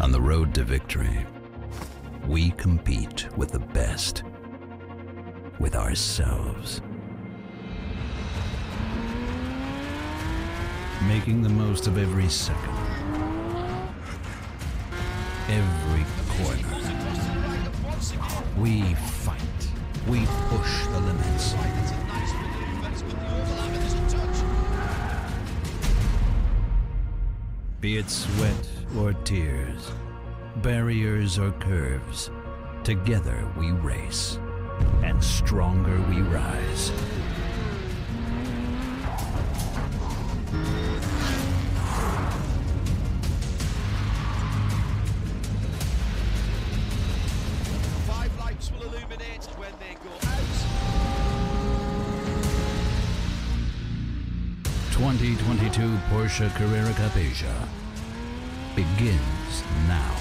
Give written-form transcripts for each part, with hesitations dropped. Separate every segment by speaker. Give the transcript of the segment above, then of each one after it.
Speaker 1: On the road to victory, we compete with the best, with ourselves. Making the most of every second, every corner. We fight, we push the limits. Be it sweat or tears, barriers or curves, together we race, and stronger we rise.
Speaker 2: Five lights will illuminate when they go out.
Speaker 1: 2022 Porsche Carrera Cup Asia begins now.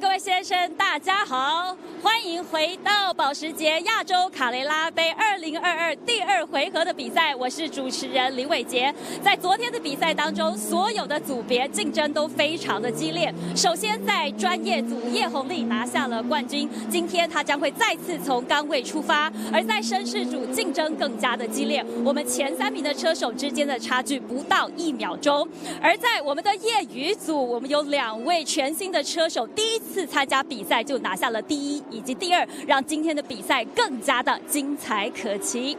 Speaker 3: 各位先生，大家好，欢迎回到保时捷亚洲卡雷拉杯2022第2回合的比赛。我是主持人林伟杰。在昨天的比赛当中，所有的组别竞争都非常的激烈。首先在专业组，叶红丽拿下了冠军，今天她将会再次从杆位出发。而在绅士组，竞争更加的激烈，我们前3名的车手之间的差距不到1秒钟。而在我们的业余组，我们有2位全新的车手，第一次参加比赛就拿下了第1以及第2，让今天的比赛更加的精彩可期。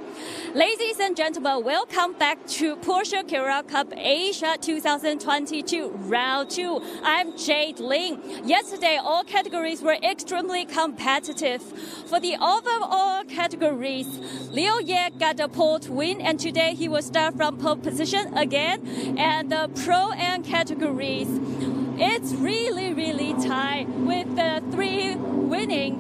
Speaker 3: Ladies and gentlemen, welcome back to Porsche Carrera Cup Asia 2022 Round 2. I'm Jade Ling. Yesterday, all categories were extremely competitive. For the overall categories, Liu Ye got a pole win, and today he will start from pole position again. And the Pro-Am categories, it's really tight with the 3 winning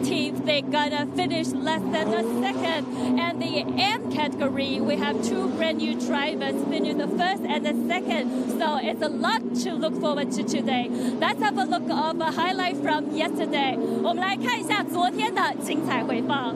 Speaker 3: teams. They gonna finish less than a second. And the M category, we have 2 brand new drivers finish the first and the second. So it's a lot to look forward to today. Let's have a look of a highlight from yesterday. 我们来看一下昨天的精彩回放。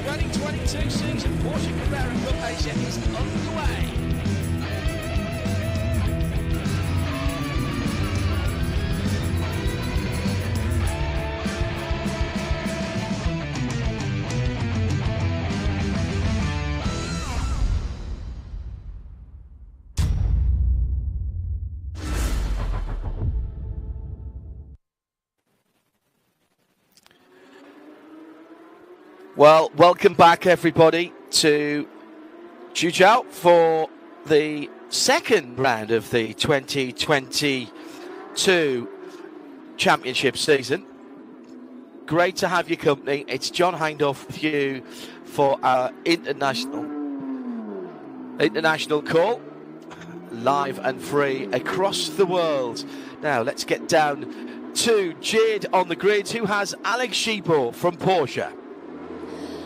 Speaker 2: 2022 season Porsche Carrera Cup Asia is underway. Well, welcome back everybody to Zhuzhou for the second round of the 2022 championship season. Great to have your company. It's John Hindhaugh with you for our international call, live and free across the world. Now let's get down to Jade on the grid, who has Alex Sheeple from Porsche.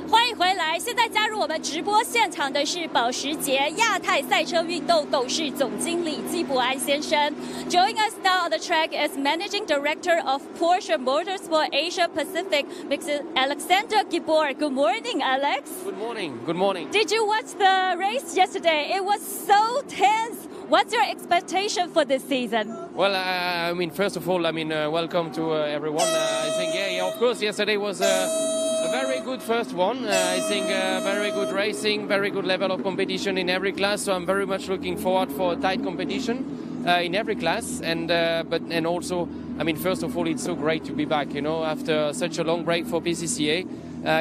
Speaker 3: 欢迎回来！现在加入我们直播现场的是保时捷亚太赛车运动董事总经理季伯安先生。Joining us now on the track is Managing Director of Porsche Motorsport Asia Pacific, Mr. Alexander Gibor. Good morning, Alex.
Speaker 4: Good morning. Good morning.
Speaker 3: Did you watch the race yesterday? It was so tense. What's your expectation for this season?
Speaker 4: Well, I mean, first of all, welcome to everyone. I think, of course, yesterday was a very good first one. I think very good racing, very good level of competition in every class. So I'm very much looking forward for a tight competition in every class. And also, I mean, first of all, it's so great to be back. You know, after such a long break for PCCA,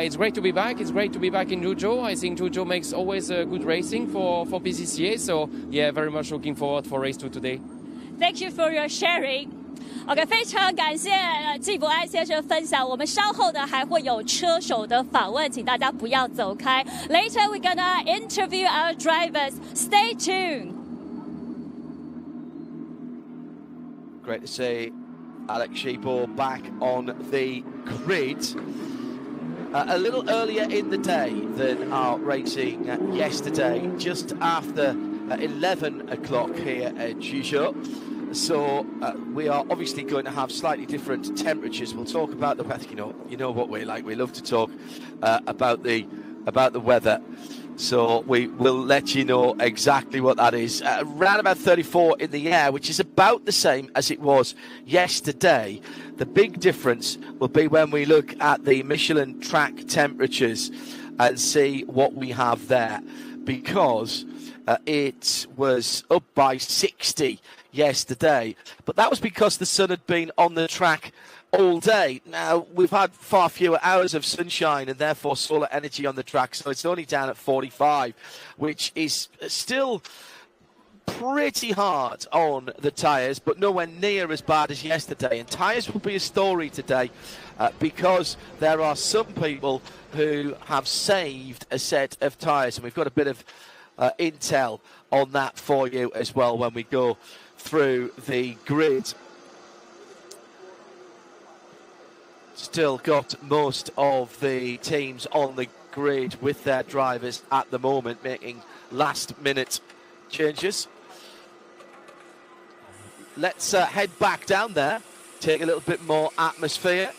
Speaker 4: it's great to be back. It's great to be back in Zhuzhou. I think Zhuzhou makes always good racing for PCCA. So yeah, very much looking forward for race 2 today.
Speaker 3: Thank you for your sharing. OK， 非常感谢季伯安先生分享。我们稍后呢还会有车手的访问，请大家不要走开。Later we're gonna interview our drivers. Stay tuned.
Speaker 2: Great to see Alex Sheeple back on the grid. A little earlier in the day than our racing yesterday, just after 11 o'clock here at Zhuzhou. So we are obviously going to have slightly different temperatures. We'll talk about the weather. You know what we like. We love to talk about the weather. So we will let you know exactly what that is. Around about 34 in the air, which is about the same as it was yesterday. The big difference will be when we look at the Michelin track temperatures and see what we have there, because it was up by 60 yesterday, but that was because the sun had been on the track all day. Now, we've had far fewer hours of sunshine and therefore solar energy on the track, so it's only down at 45, which is still pretty hard on the tyres, but nowhere near as bad as yesterday. And tyres will be a story today because there are some people who have saved a set of tyres, and we've got a bit of intel on that for you as well when we go through the grid. Still got most of the teams on the grid with their drivers at the moment, making last minute changes. Let's head back down there, take a little bit more atmosphere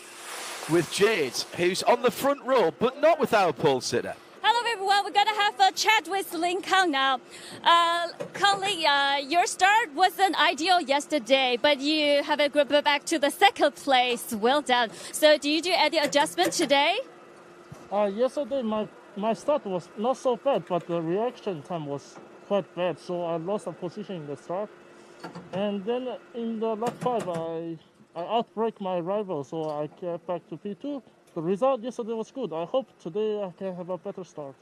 Speaker 2: with Jade, who's on the front row, but not with our pole sitter.
Speaker 3: Hello everyone, we're gonna have a chat with Lin Kang now. Kang Lin, your start wasn't ideal yesterday, but you have a group back to the second place. Well done. So do you do any adjustment today?
Speaker 5: Yesterday my start was not so bad, but the reaction time was quite bad, so I lost a position in the start. And then in the lap 5, I outbraked my rival, so I get back to P2. The result yesterday was good. I hope today I can have a better start.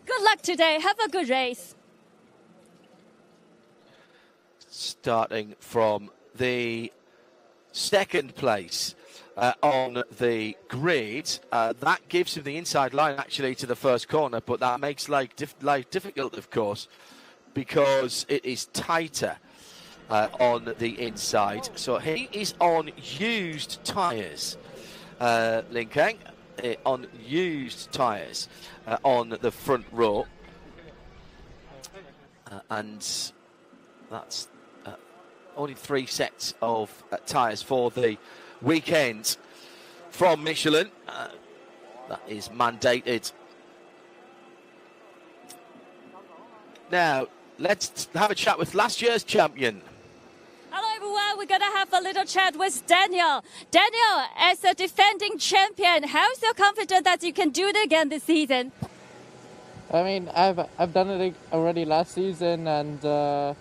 Speaker 3: Good luck today. Have a good race.
Speaker 2: Starting from the second place on the grid, that gives him the inside line actually to the first corner, but that makes life difficult, of course, because it is tighter on the inside. So he is on used tyres. Lin Kang on used tyres on the front row, and that's only 3 sets of tyres for the weekend from Michelin. That is mandated. Now let's have a chat with last year's champion.
Speaker 3: Hello everyone, we're gonna have a little chat with Daniel. Daniel, as a defending champion, how's your confidence that you can do it again this season?
Speaker 6: I mean, I've done it already last season, and to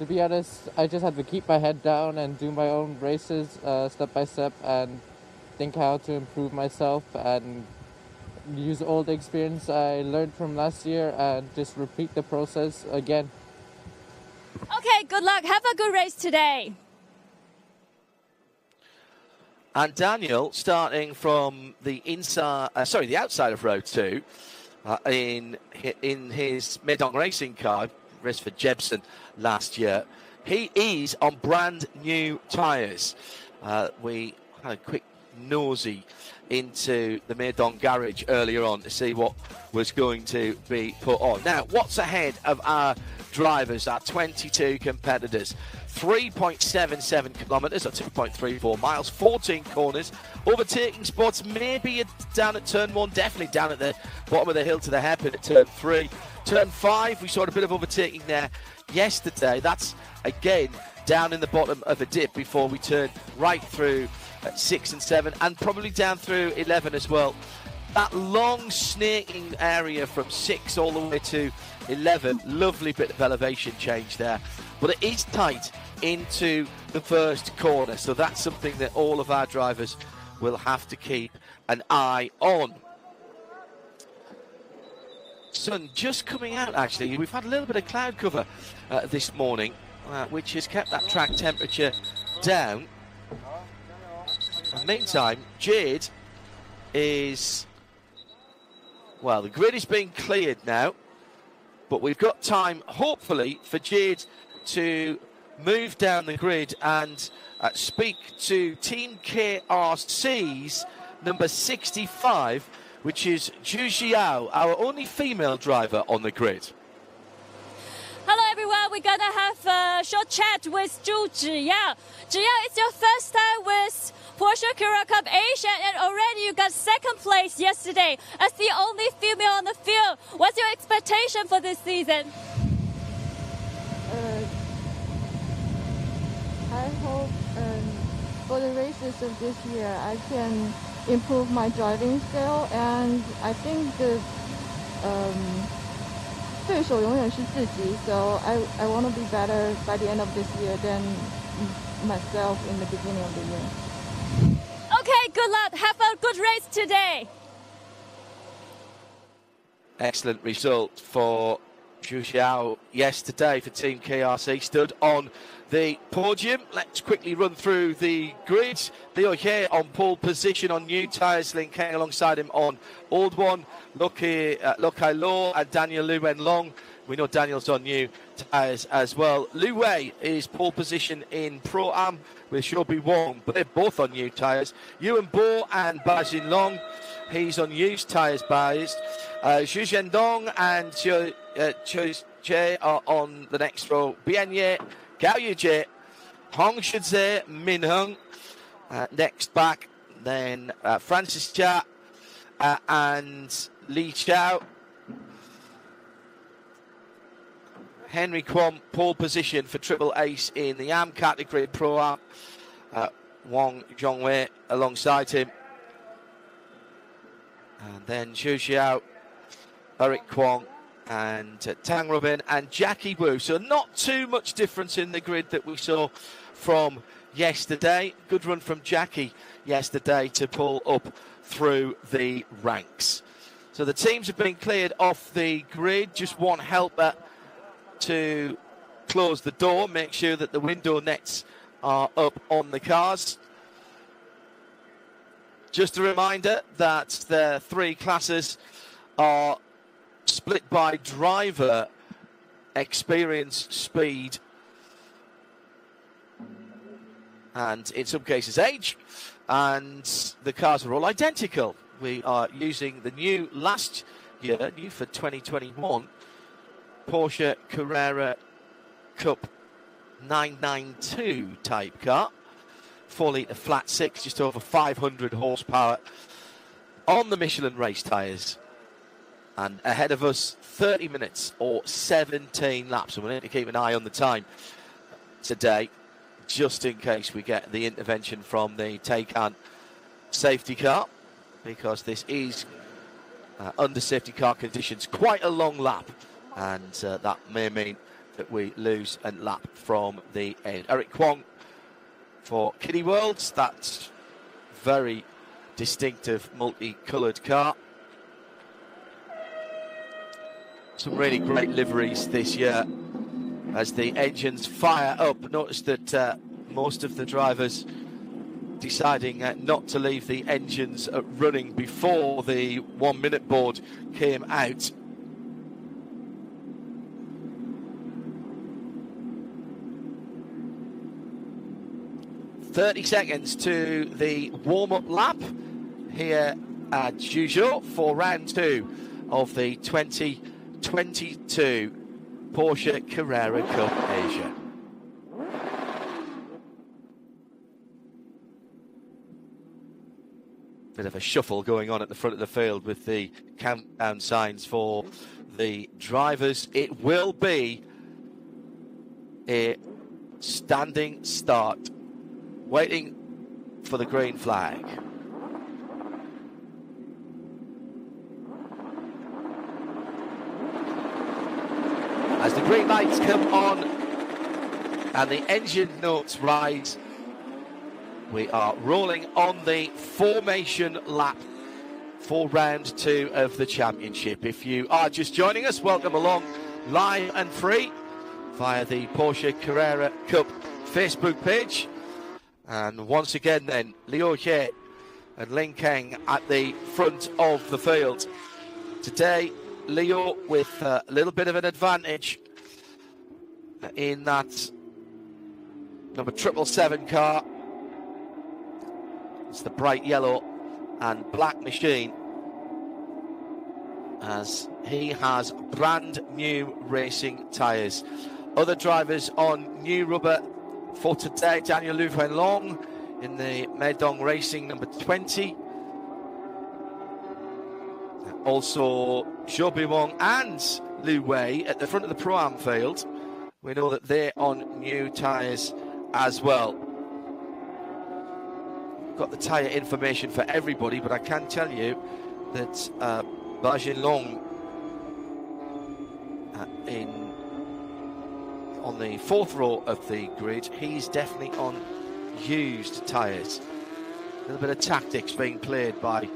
Speaker 6: be honest, I just had to keep my head down and do my own races step by step, and think how to improve myself and use all the experience I learned from last year and just repeat the process again.
Speaker 3: Okay, good luck. Have a good race today.
Speaker 2: And Daniel, starting from the the outside of row 2, in his Medong racing car, raced for Jebsen last year. He is on brand new tyres. We had a quick nosy into the Medong garage earlier on to see what was going to be put on. Now, what's ahead of our drivers, our 22 competitors? 3.77 kilometres or 2.34 miles, 14 corners, overtaking spots, maybe down at turn 1, definitely down at the bottom of the hill to the hairpin at turn 3. Turn 5, we saw a bit of overtaking there yesterday. That's again down in the bottom of a dip before we turn right through at 6 and 7, and probably down through 11 as well that long snaking area from 6 all the way to 11. Lovely bit of elevation change there. But it is tight into the first corner. So that's something that all of our drivers will have to keep an eye on. Sun just coming out, actually. We've had a little bit of cloud cover this morning, which has kept that track temperature down. In the meantime, Jade is... Well, the grid is being cleared now, but we've got time, hopefully, for Jade to move down the grid and speak to Team KRC's number 65, which is Zhu Xiao, our only female driver on the grid.
Speaker 3: Hello everyone, we're gonna have a short chat with Zhu Zhiyao. Zhiyao, it's your first time with Porsche Carrera Cup Asia, and already you got second place yesterday as the only female on the field. What's your expectation for this season?
Speaker 7: I hope for the races of this year I can improve my driving skill, and I think the 对手永远是自己, so I want to be better by the end of this year than myself in the beginning of the year.
Speaker 3: Okay, good luck. Have a good race today.
Speaker 2: Excellent result for Zhu Xiao yesterday for Team KRC. Stood on the podium. Let's quickly run through the grid. Liu He on pole position on new tyres. Lin Kang alongside him on old one. Lokai Law and Daniel Lu Wen Long. We know Daniel's on new tyres as well. Lu Wei is pole position in Pro-Am with Shobi Wong, but they're both on new tyres. Yuan Bo and Ba Jin Long, he's on used tyres biased. Xu Zhendong and Qiu Jie are on the next row. Bian Ye, Gao Yujie, Hong Shizhe, Min Heng next back. Then Francis Chia and Li Xiao. Henry Kwon, pole position for Triple Ace in the AM category Pro-Am. Wang Zhongwei alongside him. And then Zhu Xiao, Eric Kwong, and Tang Robin and Jackie Wu. So not too much difference in the grid that we saw from yesterday. Good run from Jackie yesterday to pull up through the ranks. So the teams have been cleared off the grid. Just one helper to close the door, make sure that the window nets are up on the cars. Just a reminder that the three classes are split by driver experience, speed, and in some cases age, and the cars are all identical. We are using the new last year, new for 2021, Porsche Carrera Cup 992 type car, 4-litre flat six, just over 500 horsepower on the Michelin race tyres. And ahead of us, 30 minutes or 17 laps. And we need to keep an eye on the time today, just in case we get the intervention from the Taycan safety car, because this is, under safety car conditions, quite a long lap. And that may mean that we lose a lap from the end. Eric Kwong for Kiddie Worlds, that very distinctive multicoloured car. Some really great liveries this year as the engines fire up. Notice that most of the drivers deciding not to leave the engines running before the 1 minute board came out. .30 seconds to the warm-up lap here at Zhuzhou for round 2 of the 2022 Porsche Carrera Cup Asia. Bit of a shuffle going on at the front of the field with the countdown signs for the drivers. It will be a standing start, waiting for the green flag. As the green lights come on and the engine notes rise, we are rolling on the formation lap for round 2 of the championship. If you are just joining us, welcome along live and free via the Porsche Carrera Cup Facebook page. And once again then, Liu He and Lin Keng at the front of the field. Today, Liu with a little bit of an advantage in that number 777 car. It's the bright yellow and black machine, as he has brand new racing tyres. Other drivers on new rubber for today: Daniel Liu Wenlong in the Medong Racing number 20. Also, Zhou Bimong and Liu Wei at the front of the Pro-Am field. We know that they're on new tyres as well. Got the tyre information for everybody, but I can tell you that Bajin Long on the 4th row of the grid, he's definitely on used tyres. A little bit of tactics being played by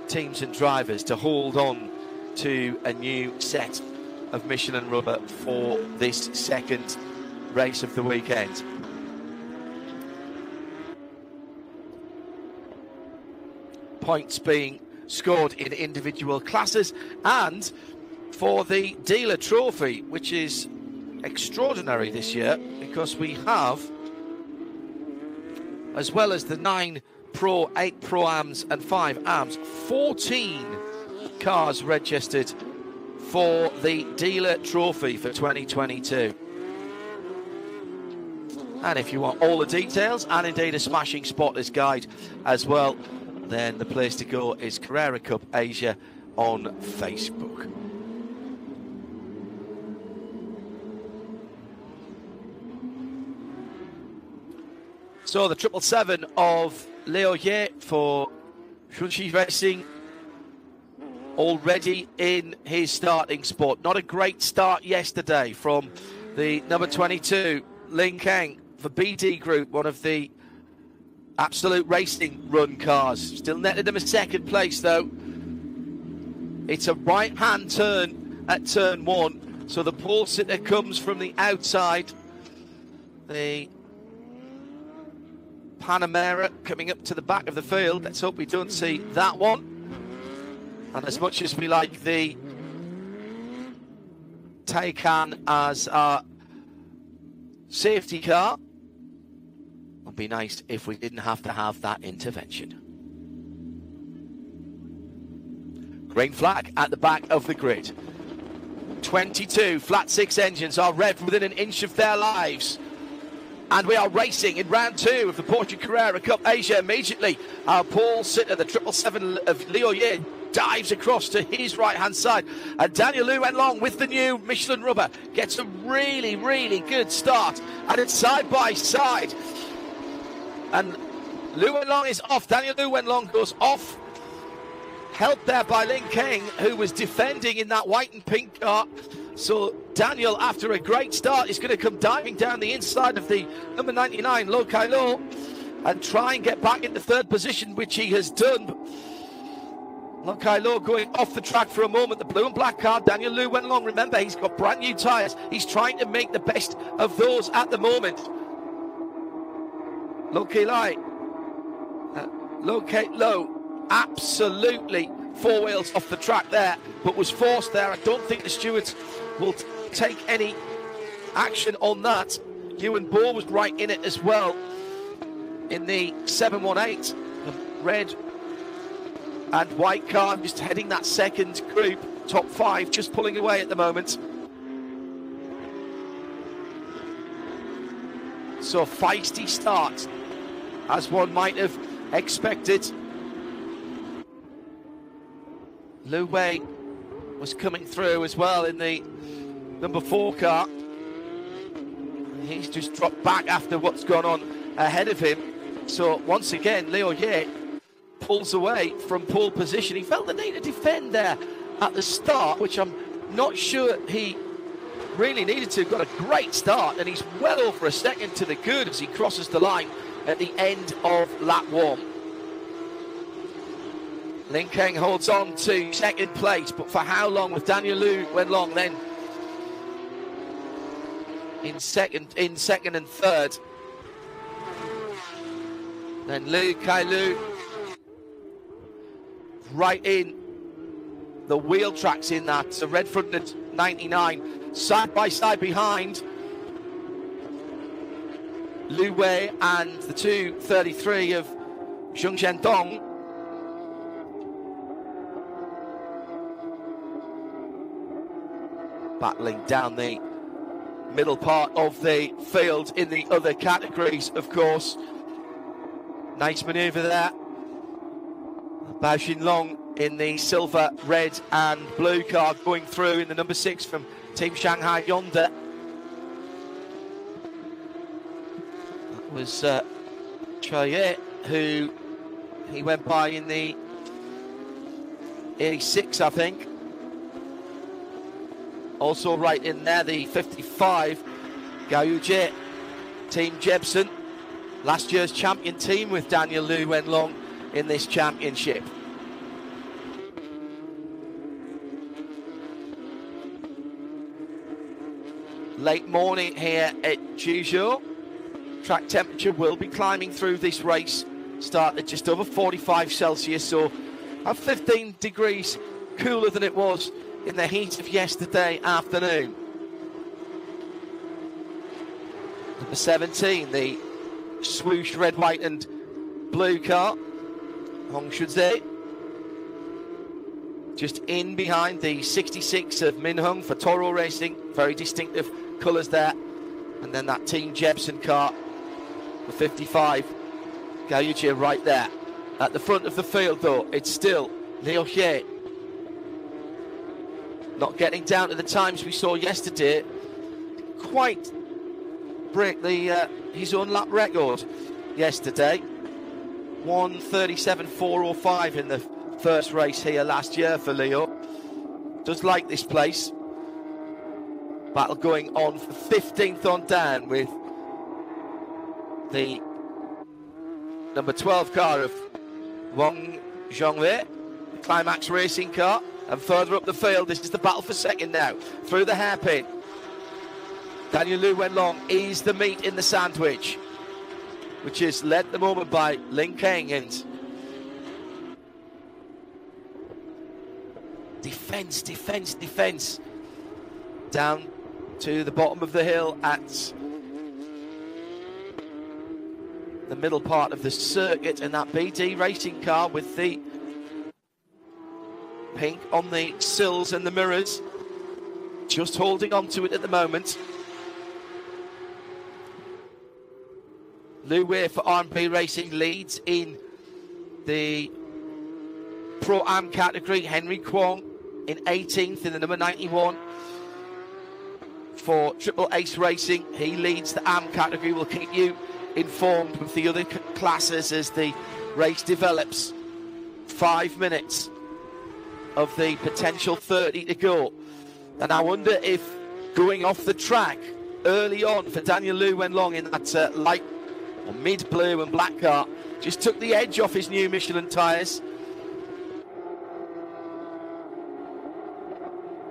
Speaker 2: teams and drivers to hold on to a new set of Michelin rubber for this second race of the weekend. Points being scored in individual classes, and for the dealer trophy, which is extraordinary this year because we have, as well as the 9 Pro, 8 Pro-Ams and 5 Ams, 14 cars registered for the dealer trophy for 2022. And if you want all the details and indeed a smashing spotless guide as well, then the place to go is Carrera Cup Asia on Facebook. So the 777 of Liu He for Shunxi Racing already in his starting spot. Not a great start yesterday from the number 22, Lin Keng for BD Group, one of the absolute racing run cars. Still netted him a second place though. It's a right-hand turn at turn 1, so the pole sitter comes from the outside. The Panamera coming up to the back of the field. Let's hope we don't see that one. And as much as we like the Taycan as our safety car, it would be nice if we didn't have to have that intervention. Green flag at the back of the grid. 22 flat 6 engines are revved within an inch of their lives. And we are racing in round 2 of the Porsche Carrera Cup Asia. Immediately, our pole sitter, the 777 of Liu He, dives across to his right-hand side. And Daniel Liu Wenlong with the new Michelin rubber gets a really, really good start. And it's side by side. And Liu Wenlong is off. Daniel Liu Wenlong goes off. Helped there by Lin Keng, who was defending in that white and pink car. So Daniel, after a great start, is going to come diving down the inside of the number 99, Lo Kai Lo, and try and get back into 3rd position, which he has done. Lo Kai Lo going off the track for a moment. The blue and black car, Daniel Liu Wenlong, remember, he's got brand new tyres. He's trying to make the best of those at the moment. Lo Kai Lo, absolutely 4 wheels off the track there, but was forced there. I don't think the stewards will take any action on that. Ewan Bohr was right in it as well in the 718, the red and white car, just heading that second group, top 5, just pulling away at the moment. So feisty start, as one might have expected. Liu Wei was coming through as well in the number 4 car. He's just dropped back after what's gone on ahead of him. So once again, Liu He pulls away from pole position. He felt the need to defend there at the start, which I'm not sure he really needed to. Got a great start, and he's well over a second to the good as he crosses the line at the end of lap 1. Lin Kang holds on to second place, but for how long? With Daniel Liu Wenlong then in second and third. Then Liu Kai-Lu right in the wheel tracks in that. So red fronted 99 side by side behind Lu Wei and the 233 of Zheng Zhendong. Battling down the middle part of the field in the other categories, of course. Nice manoeuvre there. Bao Xinlong in the silver, red and blue car going through in the number 6 from Team Shanghai Yonder. That was Choye, who he went by in the 86, I think. Also right in there, the 55, Gao Yujie, Team Jebsen. Last year's champion team with Daniel Liu Wenlong in this championship. Late morning here at Zhuzhou. Track temperature will be climbing through this race. Start at just over 45 Celsius, so about 15 degrees cooler than it was in the heat of yesterday afternoon. Number 17, the swoosh red, white and blue car, Hong Shuzhe. Just in behind the 66 of Min Hung for Toro Racing. Very distinctive colours there. And then that Team Jebsen car, the 55, Gao Yujie right there. At the front of the field though, it's still Liu Xie. Not getting down to the times we saw yesterday. Quite break his own lap record yesterday. 1:37.405 in the first race here last year for Leo. Does like this place. Battle going on for 15th on down with the number 12 car of Wang Zhongwei, the Climax Racing car. And further up the field, this is the battle for second now. Through the hairpin. Daniel Liu Wenlong is the meat in the sandwich, which is led at the moment by Lin Kang. And defence. Down to the bottom of the hill at the middle part of the circuit. And that BD racing car with the pink on the sills and the mirrors, just holding on to it at the moment. Lu Wei for R&P Racing leads in the Pro-Am category. Henry Kwong in 18th in the number 91 for Triple Ace Racing. He leads the Am category. We'll keep you informed with the other classes as the race develops. 5 minutes of the potential 30 to go. And I wonder if going off the track early on for Daniel Liu Wenlong in that light or mid blue and black car just took the edge off his new Michelin tyres.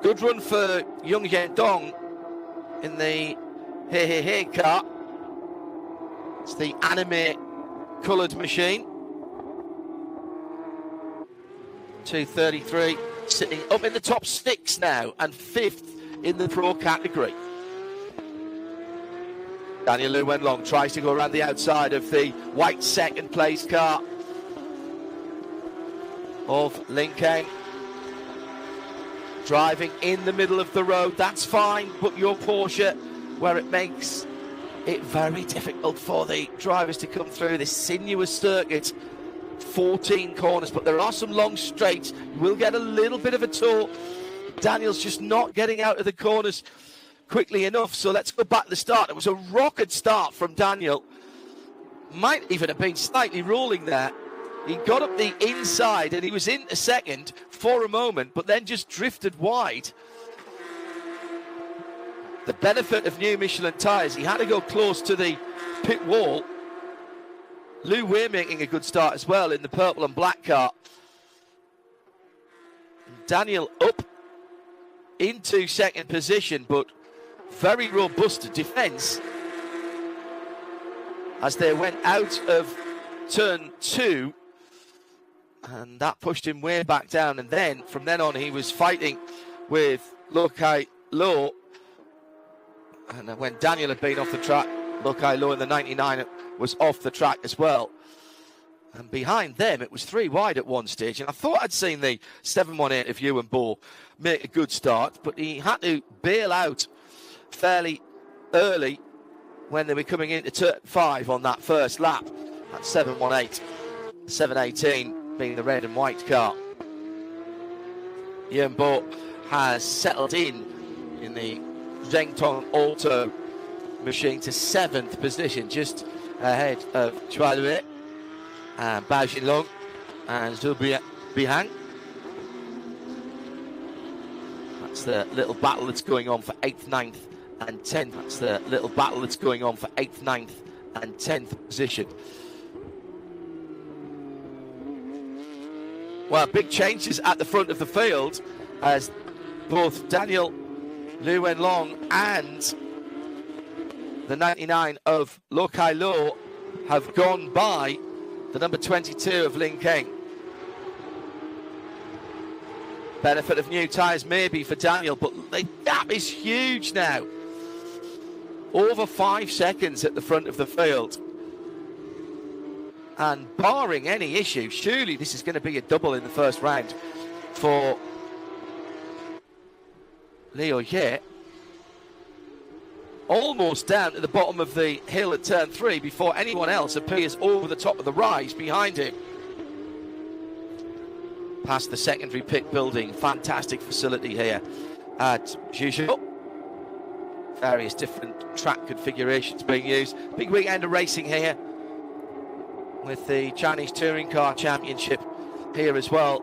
Speaker 2: Good run for Zheng Zhendong in the Hey car. It's the anime coloured machine. 233 sitting up in the top 6 now and 5th in the Pro category. Daniel Liu Wenlong tries to go around the outside of the white second place car of Lin Kang. Driving in the middle of the road, that's fine, but your Porsche, where it makes it very difficult for the drivers to come through this sinuous circuit. 14 corners, but there are some long straights. You will get a little bit of a tow. Daniel's just not getting out of the corners quickly enough, so let's go back to the start. It was a rocket start from Daniel. Might even have been slightly rolling there. He got up the inside and he was in a second for a moment, but then just drifted wide. the benefit of new Michelin tyres. He had to go close to the pit wall. Lou Wei making a good start as well in the purple and black car. Daniel up into second position, but very robust defence as they went out of turn 2, and that pushed him way back down. And then from then on he was fighting with Lokai Lo, and when Daniel had been off the track, Lokai Lo in the 99 was off the track as well. And behind them, it was 3 wide at one stage. And I thought I'd seen the 718 of Ewan Bohr make a good start, but he had to bail out fairly early when they were coming into turn 5 on that first lap. That's 718. 718 being the red and white car. Ewan Bohr has settled in the Zhengtong Auto machine to 7th position, just ahead of Chua Lue and Bao Xinlong and Zhu Bihang. That's the little battle that's going on for 8th, 9th and 10th. That's the little battle that's going on for 8th, 9th and 10th position. Well, big changes at the front of the field as both Daniel Liu Wenlong and the 99 of Lokai Lo have gone by the number 22 of Lin Keng. Benefit of new tyres maybe for Daniel, but the gap is huge now. Over 5 seconds at the front of the field. And barring any issue, surely this is going to be a double in the first round for Liu Ye. Almost down to the bottom of the hill at turn 3 before anyone else appears over the top of the rise behind him. Past the secondary pit building, fantastic facility here at Zhuzhou. Various different track configurations being used. Big weekend of racing here with the Chinese Touring Car Championship here as well.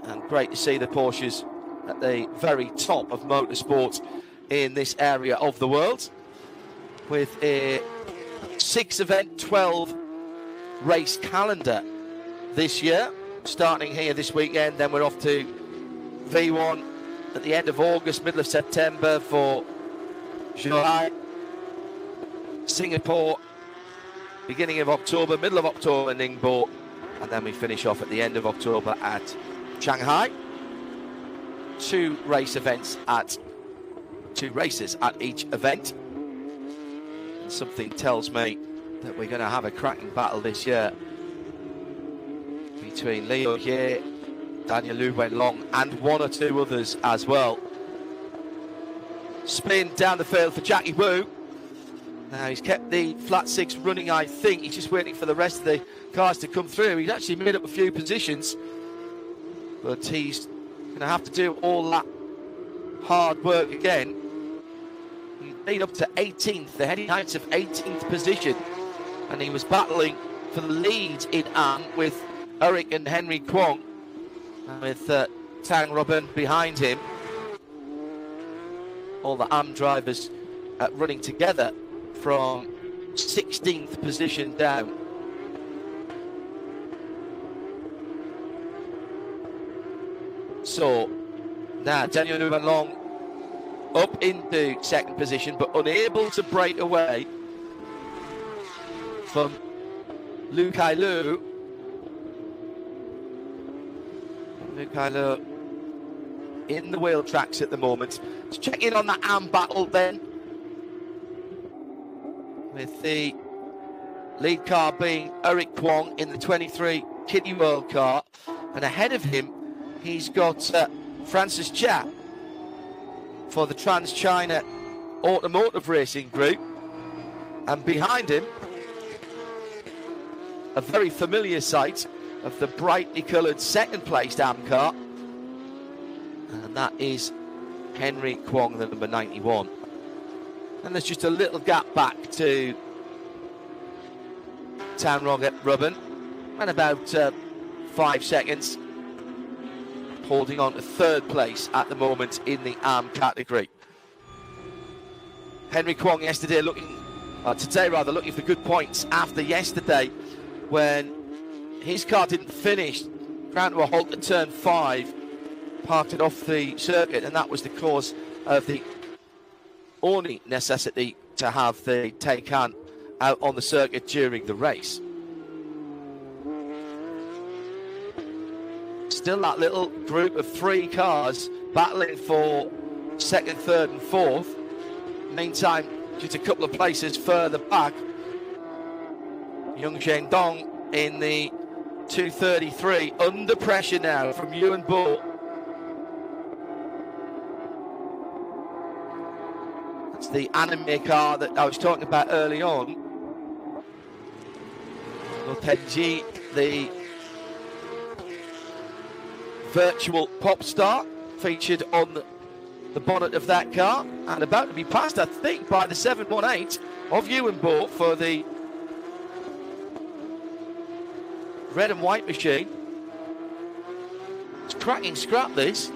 Speaker 2: And great to see the Porsches at the very top of motorsport in this area of the world, with a 6-event, 12 race calendar this year, starting here this weekend. Then we're off to V1 at the end of August, middle of September for July, Singapore beginning of October, middle of October Ningbo, and then we finish off at the end of October at Shanghai. 2 races at each event. And something tells me that we're going to have a cracking battle this year between Liu Ye, Daniel Liu Wenlong, and 1 or 2 others as well. Spin down the field for Jackie Wu. Now he's kept the flat 6 running, I think. He's just waiting for the rest of the cars to come through. He's actually made up a few positions, but he's going to have to do all that hard work again. He's been up to 18th, the heading heights of 18th position, and he was battling for the lead in An with Eric and Henry Kwong, with Tang Robin behind him. All the Am drivers running together from 16th position down. So now Daniel Liu Wenlong up into second position, but unable to break away from Lu Kai Lu. Lu Kai Lu in the wheel tracks at the moment. Let's check in on that Am battle then, with the lead car being Eric Kwong in the 23 Kiddie World car, and ahead of him he's got Francis Chia for the Trans-China Automotive Racing Group, and behind him a very familiar sight of the brightly coloured second placed Am car, and that is Henry Kwong, the number 91. And there's just a little gap back to Tan Robin, and about 5 seconds, holding on to third place at the moment in the Am category. Henry Kwong today looking for good points after yesterday when his car didn't finish, ground to a halt at turn 5, parked it off the circuit, and that was the cause of the only necessity to have the Taycan out on the circuit during the race. Still that little group of 3 cars battling for second, third and fourth. Meantime, just a couple of places further back, Young Zhendong in the 233 under pressure now from Yuan Bo. That's the anime car that I was talking about early on. Lotenji, the virtual pop star, featured on the bonnet of that car and about to be passed, I think, by the 718 of Yuan Bo for the red and white machine. It's cracking scrap, this.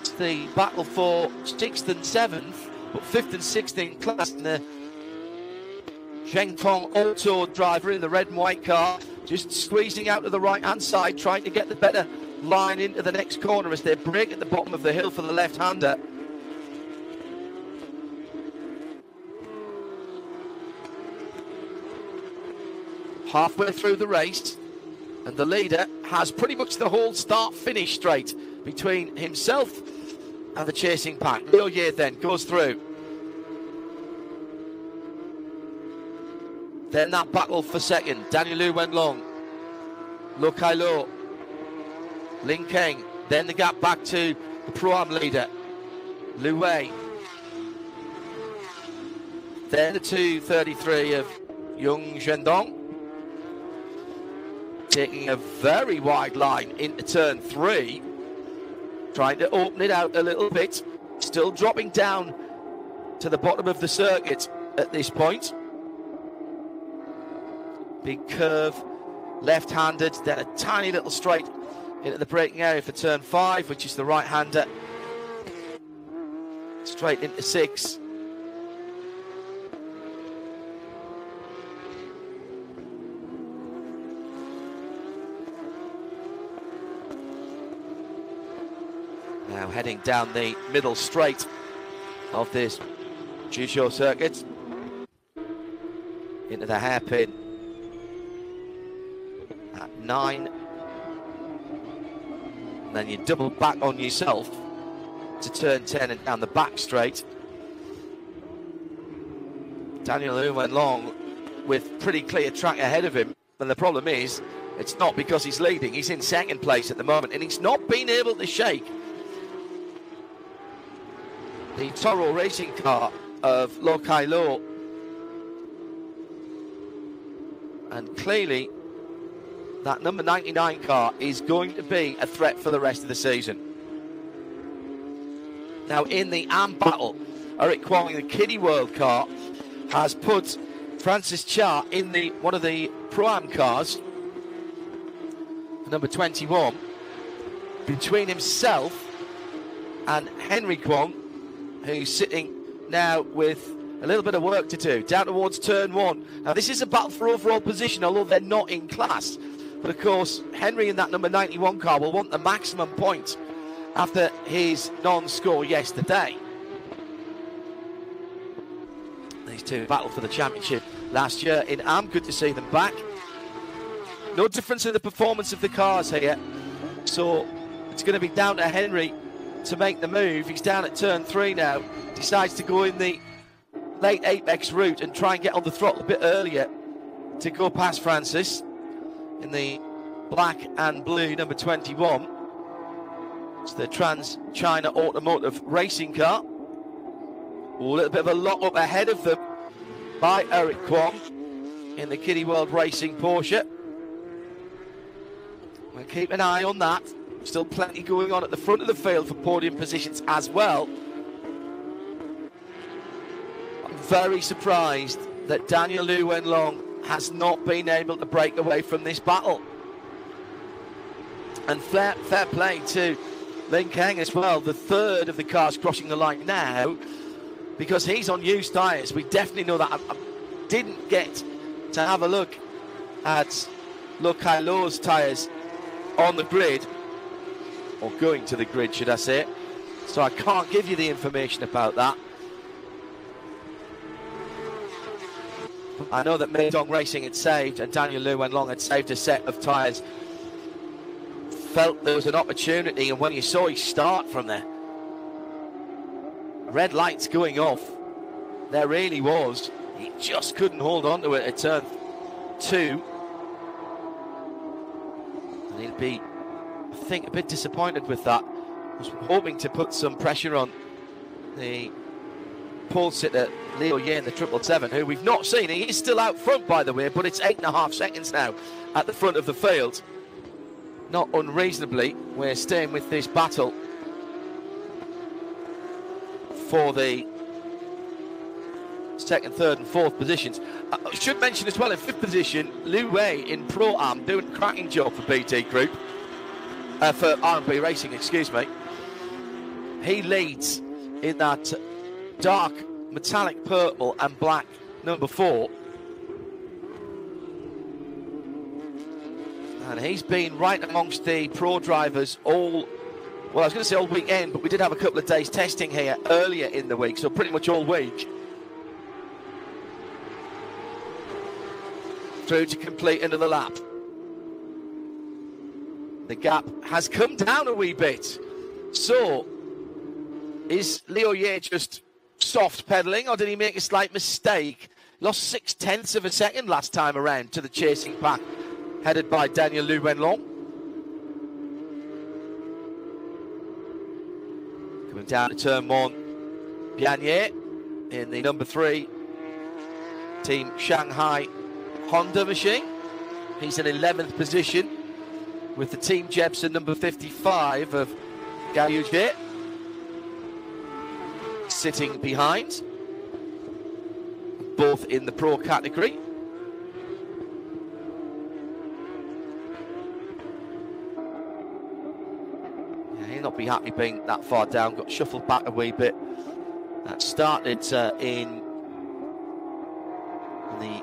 Speaker 2: It's the battle for 6th and 7th, but 5th and 6th in class. And the Zhengtong Auto driver in the red and white car just squeezing out to the right-hand side, trying to get the better line into the next corner as they break at the bottom of the hill for the left-hander. Halfway through the race, and the leader has pretty much the whole start-finish straight between himself and the chasing pack. Liu Ye then goes through. Then that battle for second, Daniel Liu Wenlong, Lo Kai Lo, Lin Keng, then the gap back to the Pro-Am leader, Liu Wei. Then the 233 of Young Zhendong, taking a very wide line into turn 3, trying to open it out a little bit, still dropping down to the bottom of the circuit at this point. Big curve, left-handed, then a tiny little straight into the braking area for turn 5, which is the right-hander. Straight into 6. Now heading down the middle straight of this Juzhou circuit into the hairpin at 9. And then you double back on yourself to turn 10 and down the back straight. Daniel Liu Wenlong with pretty clear track ahead of him. And the problem is, it's not because he's leading. He's in second place at the moment, and he's not been able to shake the Toro racing car of Lo Kai Lo. And clearly, that number 99 car is going to be a threat for the rest of the season. Now, in the AM battle, Eric Kwong in the Kiddie World car has put Francis Chia in one of the Pro-Am cars, number 21, between himself and Henry Kwong, who's sitting now with a little bit of work to do, down towards turn 1. Now, this is a battle for overall position, although they're not in class. But, of course, Henry in that number 91 car will want the maximum points after his non-score yesterday. These two battled for the championship last year in AM. Good to see them back. No difference in the performance of the cars here. So it's going to be down to Henry to make the move. He's down at turn 3 now. Decides to go in the late apex route and try and get on the throttle a bit earlier to go past Francis in the black and blue number 21. It's the Trans-China Automotive racing car. A little bit of a lot up ahead of them by Eric Kwong in the Kiddie World Racing Porsche. We'll keep an eye on that. Still plenty going on at the front of the field for podium positions as well. I'm very surprised that Daniel Liu Wenlong has not been able to break away from this battle. And fair play to Lin Kang as well, the third of the cars crossing the line now, because he's on used tyres. We definitely know that. I didn't get to have a look at Lo Kai Lo's tyres on the grid, or going to the grid, should I say. So I can't give you the information about that. I know that Meidong Racing had saved, and Daniel Liu Wenlong had saved a set of tyres. Felt there was an opportunity, and when you saw his start from there, red lights going off, there really was. He just couldn't hold on to it at turn 2. And he'll be, I think, a bit disappointed with that. Was hoping to put some pressure on the pole sitter Leo Ye in the 777, who we've not seen. He is still out front, by the way, but it's 8.5 seconds now at the front of the field. Not unreasonably, we're staying with this battle for the second, third and fourth positions. I should mention as well, in 5th position, Liu Wei in Pro-Am, doing a cracking job for BT Group, for R&B Racing, excuse me. He leads in that dark metallic purple and black number 4. And he's been right amongst the pro drivers all, well, I was going to say all weekend, but we did have a couple of days testing here earlier in the week, so pretty much all week. Through to complete another lap. The gap has come down a wee bit. So, is Leo Ye just soft pedalling, or did he make a slight mistake? Lost 0.6 of a second last time around to the chasing pack, headed by Daniel Liu Wenlong. Coming down to turn 1, Bian Ye in the number 3 Team Shanghai Honda machine. He's in 11th position with the Team Jebsen number 55 of Gao Yujie sitting behind, both in the pro category. Yeah, he'll not be happy being that far down, got shuffled back a wee bit. That started in the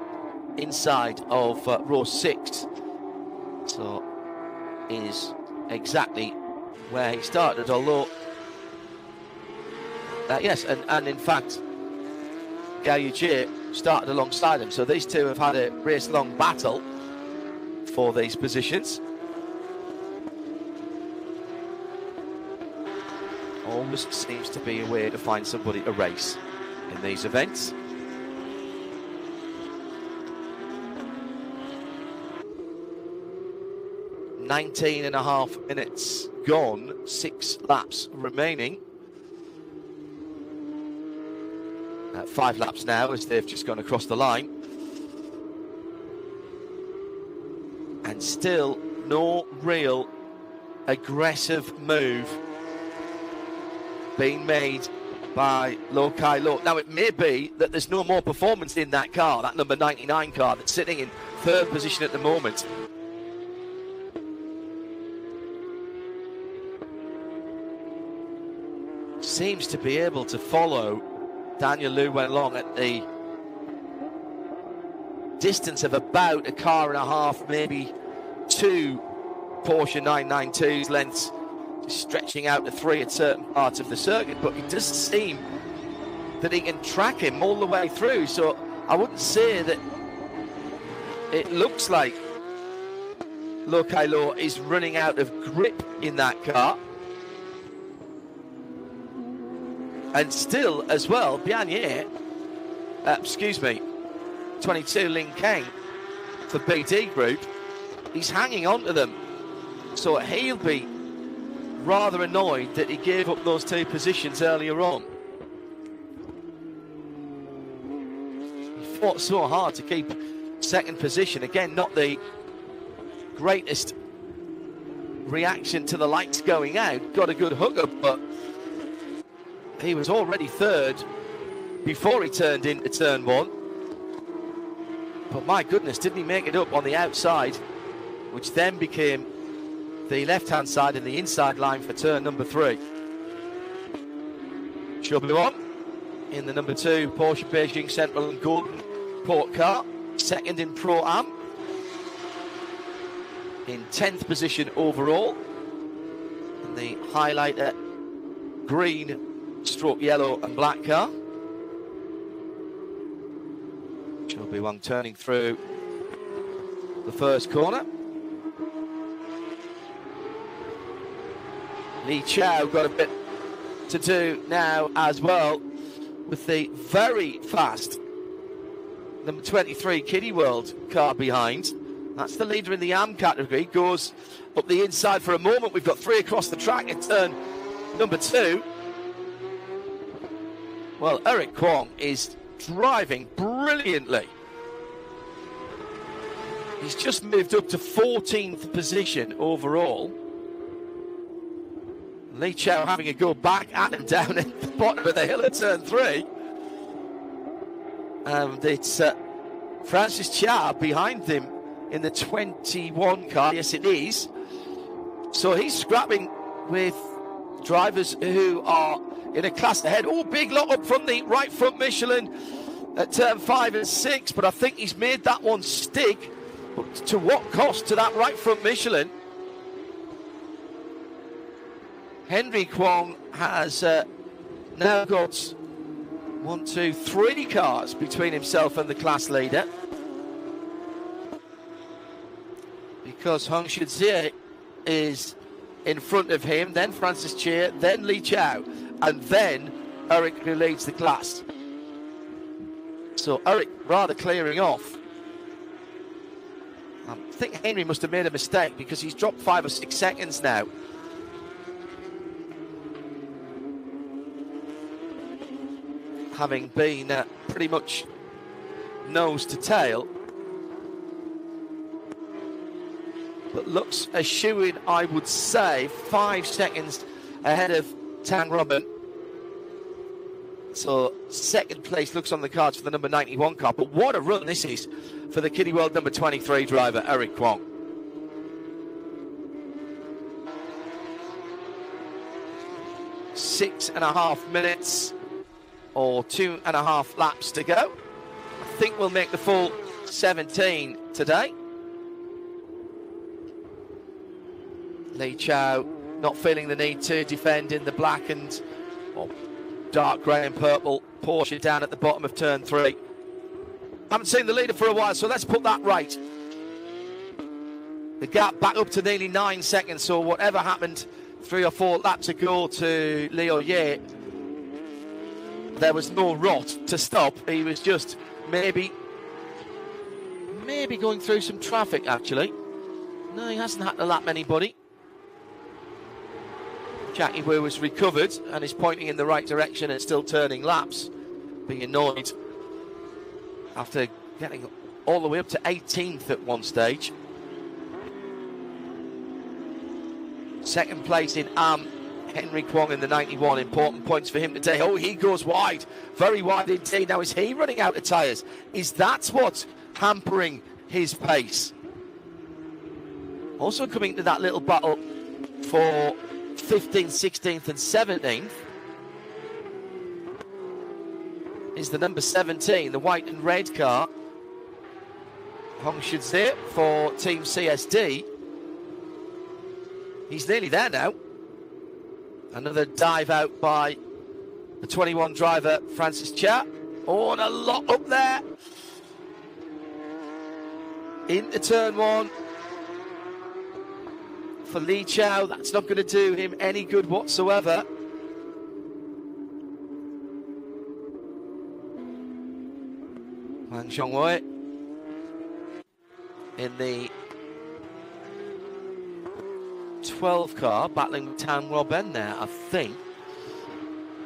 Speaker 2: inside of row 6, so is exactly where he started, although yes, and in fact Gao Yujie started alongside him, so these two have had a race-long battle for these positions. Almost seems to be a way to find somebody to race in these events. .5 minutes gone, 6 laps remaining. 5 laps now as they've just gone across the line. And still no real aggressive move being made by Lo Kai Lo. Now it may be that there's no more performance in that car, that number 99 car that's sitting in 3rd position at the moment. Seems to be able to follow Daniel Liu Wenlong at the distance of about a car and a half, maybe 2 Porsche 992s lengths, stretching out to 3 at certain parts of the circuit, but it does seem that he can track him all the way through, so I wouldn't say that it looks like Lo Kai Lo is running out of grip in that car. And still, as well, Bian Ye, 22 Lin Kang for BT Group, he's hanging on to them. So he'll be rather annoyed that he gave up those 2 positions earlier on. He fought so hard to keep 2nd position. Again, not the greatest reaction to the lights going out. Got a good hookup, but he was already 3rd before he turned into turn 1. But my goodness, didn't he make it up on the outside, which then became the left-hand side and the inside line for turn number 3. She'll be on in the number 2 Porsche Beijing Central and Golden Port car, second in Pro-Am, in 10th position overall. And the highlighter green stroke yellow and black car. She'll be one turning through the first corner. Li Chao got a bit to do now as well with the very fast number 23 Kiddie World car behind. That's the leader in the AM category. Goes up the inside for a moment. We've got 3 across the track in turn number 2. Well, Eric Kwong is driving brilliantly. He's just moved up to 14th position overall. Li Chao having a go back at him down at the bottom of the hill at turn 3. And it's Francis Chia behind him in the 21 car. Yes, it is. So he's scrapping with drivers who are in a class ahead. Oh, big lot up from the right front Michelin at turn 5 and 6. But I think he's made that one stick. But to what cost to that right front Michelin? Henry Kwong has now got 1, 2, 3 cars between himself and the class leader. Because Hong Shizhe is in front of him, then Francis Chia, then Li Chao, and then Eric, who leads the class. So Eric rather clearing off. I think Henry must have made a mistake because he's dropped 5 or 6 seconds now. Having been pretty much nose to tail. But looks a shoo-in, I would say, 5 seconds ahead of Tang Robin. So second place looks on the cards for the number 91 car. But what a run this is for the Kiddie World number 23 driver, Eric Kwong. Six and a half minutes or 2.5 laps to go. I think we'll make the full 17 today. Li Chao not feeling the need to defend in the black and dark grey and purple Porsche down at the bottom of turn 3. Haven't seen the leader for a while, so let's put that right. The gap back up to nearly 9 seconds, so whatever happened 3 or 4 laps ago to Liu Ye, there was no rot to stop. He was just maybe going through some traffic, actually. No, he hasn't had to lap anybody. Jackie Wu has recovered and is pointing in the right direction and still turning laps, being annoyed after getting all the way up to 18th at one stage. Second place in AM, Henry Kwong in the 91. Important points for him today. Oh, he goes wide, very wide indeed. Now, is he running out of tyres? Is that what's hampering his pace? Also coming to that little battle for 15th, 16th and 17th is the number 17, the white and red car. Hong Shizhe for Team CSD. He's nearly there now. Another dive out by the 21 driver, Francis Chia. Oh, and a lot up there. Into turn 1. For Li Chao, that's not going to do him any good whatsoever. Wang Xiongwei in the 12 car, battling with Tang Robin there, I think.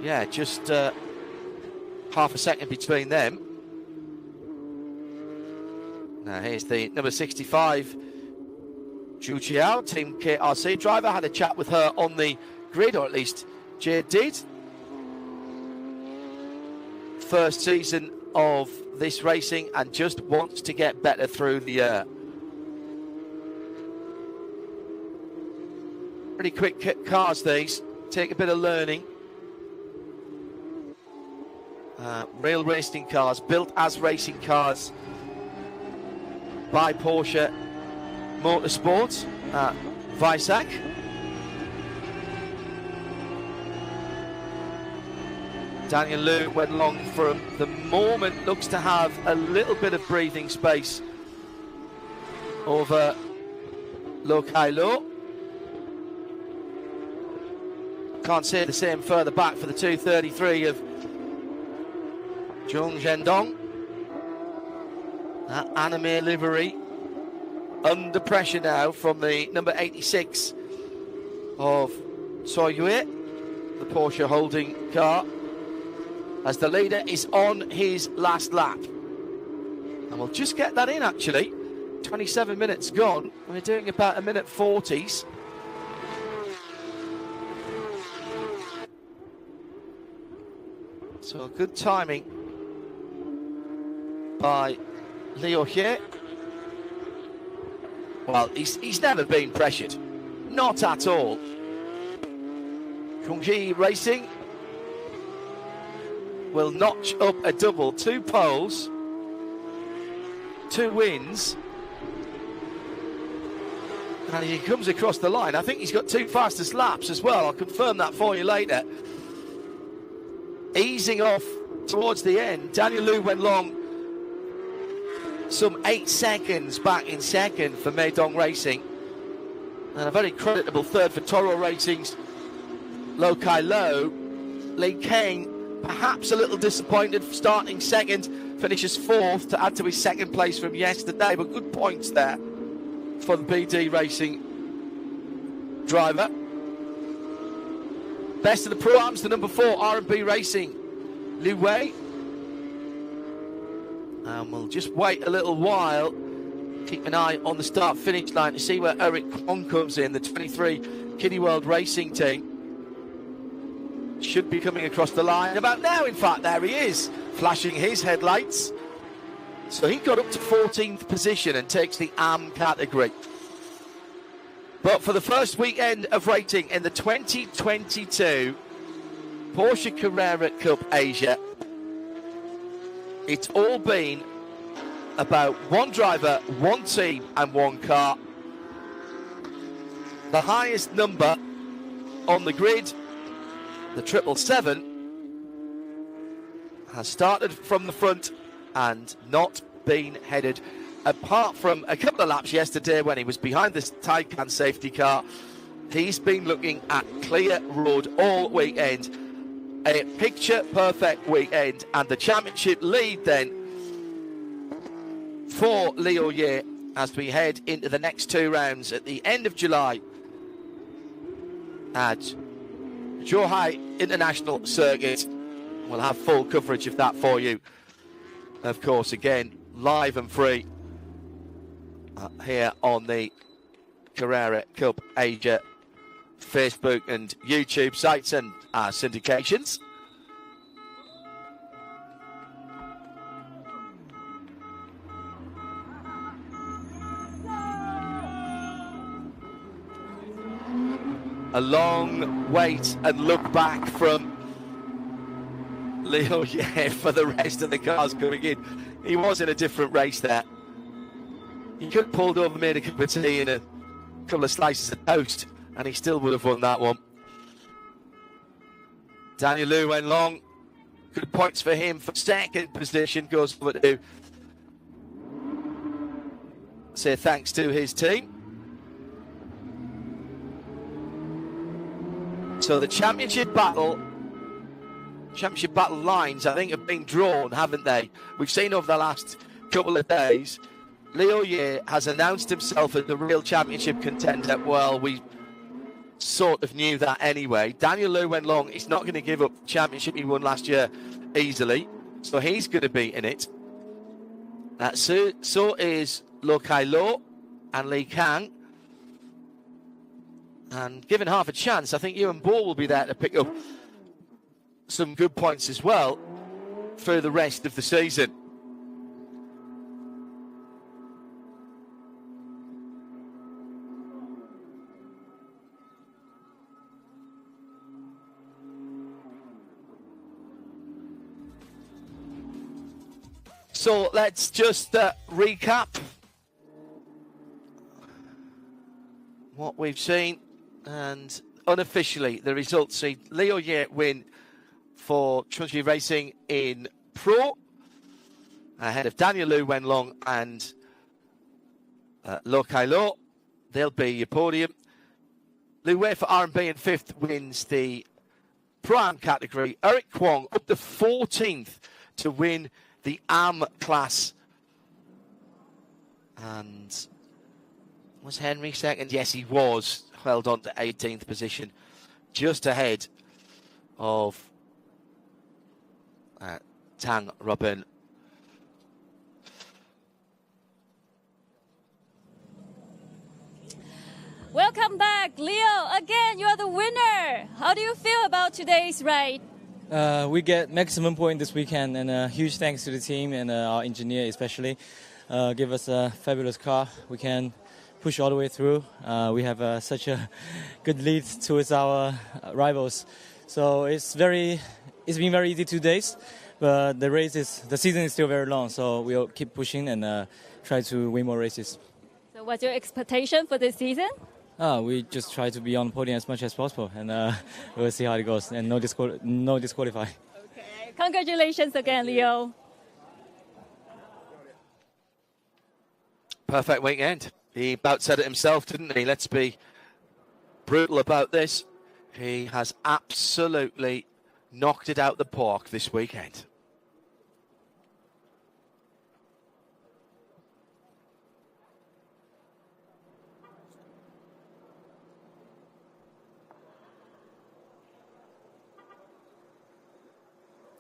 Speaker 2: Yeah, just half a second between them. Now here's the number 65, Zhu Chiao, Team KRC driver. Had a chat with her on the grid, or at least Jade did. First season of this racing and just wants to get better through the year. Pretty quick cars, these. Take a bit of learning. Real racing cars, built as racing cars by Porsche Motorsport at Weissach. Daniel Liu went long for the moment, looks to have a little bit of breathing space over Lo Kai Lo. Can't say the same further back for the 233 of Zhong Zhendong. That anime livery under pressure now from the number 86 of Soyue, the Porsche holding car, as the leader is on his last lap. And we'll just get that in, actually. 27 minutes gone. We're doing about a minute 40s. So good timing by Liu He. Well, he's never been pressured. Not at all. Chongqi Racing will notch up a double. 2 poles, 2 wins. And he comes across the line. I think he's got 2 fastest laps as well. I'll confirm that for you later. Easing off towards the end. Daniel Liu went long, some 8 seconds back in second for Meidong Racing. And a very creditable third for Toro Racing's Lo Kai Lo. Li Kang, perhaps a little disappointed, starting second, finishes 4th to add to his second place from yesterday, but good points there for the BD Racing driver. Best of the Pro-Ams, the number 4 R&B Racing, Liu Wei. And we'll just wait a little while, keep an eye on the start-finish line to see where Eric Kwong comes in, the 23 Kiddie World Racing team. Should be coming across the line about now. In fact, there he is, flashing his headlights. So he got up to 14th position and takes the AM category. But for the first weekend of racing in the 2022 Porsche Carrera Cup Asia, it's all been about one driver, one team and one car. The highest number on the grid, the 777, has started from the front and not been headed, apart from a couple of laps yesterday when he was behind this Taycan safety car. He's been looking at clear road all weekend. A picture perfect weekend, and the championship lead then for Liu Ye as we head into the next 2 rounds at the end of July at Zhuhai International Circuit. We'll have full coverage of that for you, of course, again live and free here on the Carrera Cup Asia Facebook and YouTube sites and our syndications. A long wait and look back from Liu Ye for the rest of the cars coming in. He was in a different race there. He could have pulled over, made a cup of tea and a couple of slices of toast, and he still would have won that one. Daniel Liu went long. Good points for him for second position. Goes over to say thanks to his team. So the championship battle lines, I think, have been drawn, haven't they? We've seen over the last couple of days, Liu Ye has announced himself as the real championship contender. Well, we sort of knew that anyway. Daniel Liu went long. He's not going to give up the championship he won last year easily, so he's going to be in it. So is Lo Kai Lo and Li Kang. And given half a chance, I think Ewan Ball will be there to pick up some good points as well for the rest of the season. So let's just recap what we've seen, and unofficially the results see Leo Ye win for Chunji Racing in Pro, ahead of Daniel Lu Wenlong and Lo Kai Lo. They'll be your podium. Lu Wei for R&B in 5th wins the Pro-Am category. Eric Kwong up to 14th to win the AM class. And was Henry second? Yes, he was. Held on to 18th position, just ahead of Tang Robin.
Speaker 3: Welcome back, Leo. Again, you are the winner. How do you feel about today's ride?
Speaker 8: We get maximum point this weekend, and huge thanks to the team and our engineer especially. Give us a fabulous car. We can push all the way through. We have such a good lead towards our rivals. So it's been very easy 2 days, but the season is still very long. So we'll keep pushing and try to win more races.
Speaker 3: So what's your expectation for this season?
Speaker 8: We just try to be on the podium as much as possible, and we'll see how it goes. And no disqualify.
Speaker 3: Okay. Congratulations again, Leo.
Speaker 2: Perfect weekend. He about said it himself, didn't he? Let's be brutal about this. He has absolutely knocked it out the park this weekend.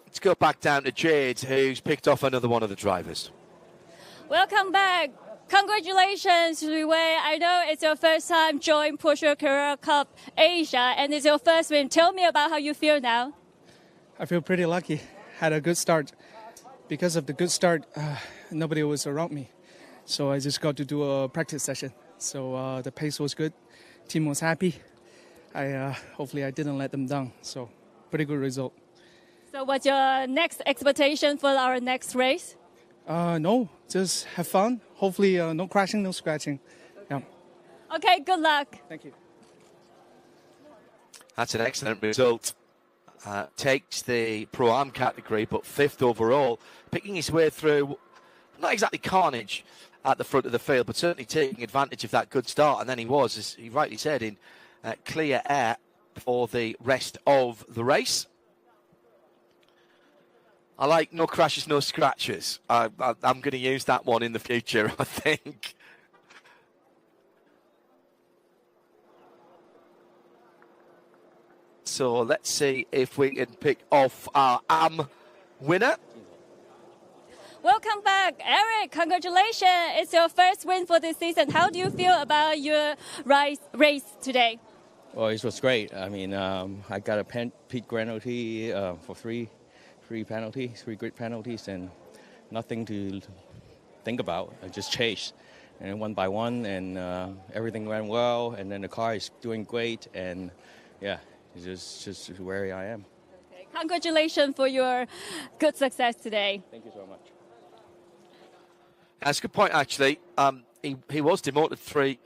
Speaker 2: Let's go back down to Jade, who's picked off another one of the drivers.
Speaker 3: Welcome back. Congratulations, Lu Wei. I know it's your first time joining Porsche Carrera Cup Asia, and it's your first win. Tell me about how you feel now.
Speaker 9: I feel pretty lucky. Had a good start. Because of the good start, nobody was around me. So I just got to do a practice session. So the pace was good. Team was happy. Hopefully I didn't let them down. So pretty good result.
Speaker 3: So what's your next expectation for our next race?
Speaker 9: No, just have fun. Hopefully no crashing, no scratching. Yeah.
Speaker 3: Okay, good luck.
Speaker 9: Thank you.
Speaker 2: That's an excellent result. Takes the Pro-Am category, but 5th overall, picking his way through, not exactly carnage at the front of the field, but certainly taking advantage of that good start. And then he was, as he rightly said, in clear air for the rest of the race. I like no crashes, no scratches. I'm going to use that one in the future, I think. So let's see if we can pick off our AM winner.
Speaker 3: Welcome back, Eric. Congratulations. It's your first win for this season. How do you feel about your race today?
Speaker 10: Well, it was great. I mean, I got a pit penalty for three grid penalties, and nothing to think about. I just chased, and one by one, and everything went well. And then the car is doing great, and yeah, it's just where I am.
Speaker 3: Okay. Congratulations for your good success today.
Speaker 10: Thank you so much.
Speaker 2: That's a good point, actually. He was demoted three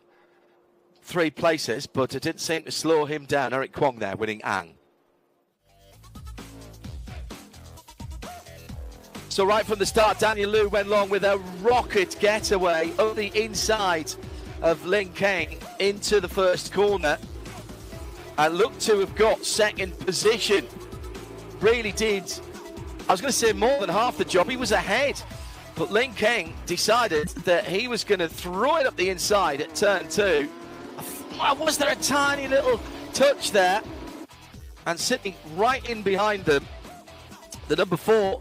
Speaker 2: places, but it didn't seem to slow him down. Eric Kwong there winning Ang. So right from the start, Daniel Lu went long with a rocket getaway up the inside of Lin Kang into the first corner and looked to have got second position. Really did, I was going to say more than half the job. He was ahead, but Lin Kang decided that he was going to throw it up the inside at turn 2. Was there a tiny little touch there? And sitting right in behind them, the number 4